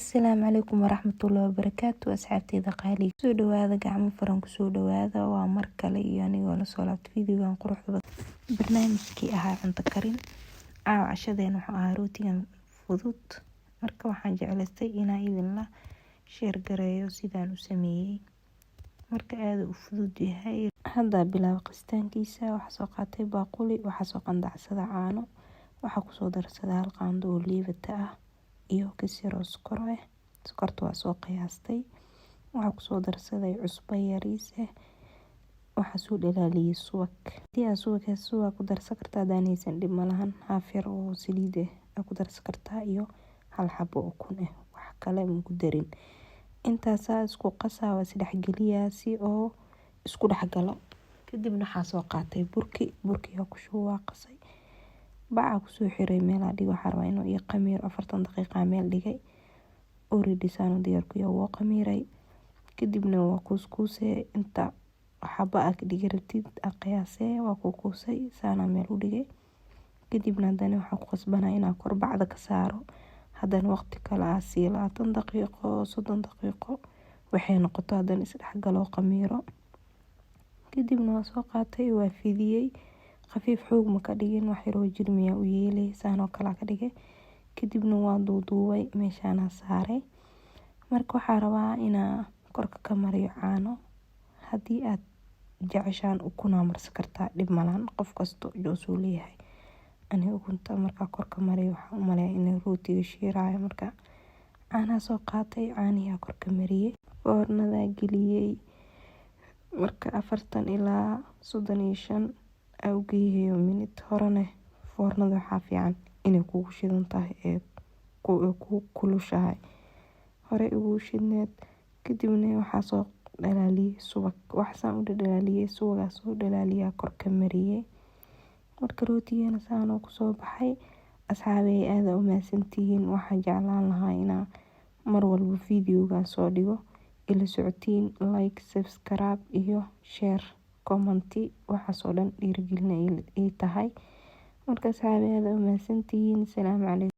Asalaamu calaykum waraxmatullaahi wabarakaatu asxaabteyda qaaliga soo dhawaada gacmo furan kusoo dhawaada waa mar kale iyo anigoo la soo laabto videogan quruxda badan barnaamijkii ahaa cunto karin cashadeena wuxuu ahaa rootigan fudud marka waxaan jeclaystay inaan idinla share gareeyo sidaan u sameeyey marka aad u fudud yahay hadda bilaab qistaankiisa waxaa soo qaatay baaquli waxaa soo qandacsada caano waxaa kusoo darsaday hal qaando oo liibata ah iyo kasir oo sokor ah sokorta waa soo qiyaastay waxaa kusoo darsaday cusbo yariis ah waxaa soo dhalaaliyay subag hadii aad subag ku darsan kartaa daanaysan dhib malahan haaf yar oo saliid ah ku darsan kartaa iyo hal xabo ukun ah wax kale ma ku darin intaas isku qasaa waa isdhex geliyaa si oo isku dhex galo kadibna waxaa soo qaatay burkiga ku shubaa qasay baca kusoo xiray meel dhigo waxaa rabaa inuu ii qamiiro 40 daqiiqa meel dhigay already saan diyaar ku yahay waa qamiiray kadibna waa kuuskuusay inta xaba ka dhigi rabtid qiyaasee waa kuusay saana meel u dhigay kadibna hadana waxaa ku qasbanaa inaan kor bacda ka saaro hadana waqti kale aan sii 20 daqiiqo 30 daqiiqo waxay noqoto hadana isdhex galo qamiiro kadibna waa soo qaatay waa fidiyay khafiif xoog ma ka dhigin wax yar oo jirmiya u yeelay saan oo kala ka dhigay kadibna waa duuduubay meeshaan saaray marka waxaa rabaa inaa korka ka mariyo caano hadii aad jeceshaan ukun marsan kartaa dhib malahan qof kasto joosuu leeyahay aniga ukunta marka korka mariyo waxaan u maleeyaa in rootiga shiiraayo marka caanaha soo qaatay caanihi korka mariyay foornada geliyay marka 40 ilaa 35 awgeeyo minute horena foornada waxaa fiican inay kugu shidan tahay ee ku kulushahay hore ugu shidneed kadibna waxaa soo dhalaaliyay subag waxaan u dhalaaliyay subaga soo dhalaaliya korka mariyay marka rootigeena saan oo kusoo baxay asxaabey aad u maasantihiin waxaan jeclaan lahaa inaan mar walba videoga soo dhigo ila socotiin like subscribe iyo share comment waxaasoo dhan dhiirigelin ay tahay marka asxaabey aad u maasantihiin. Assalaamu calaykum.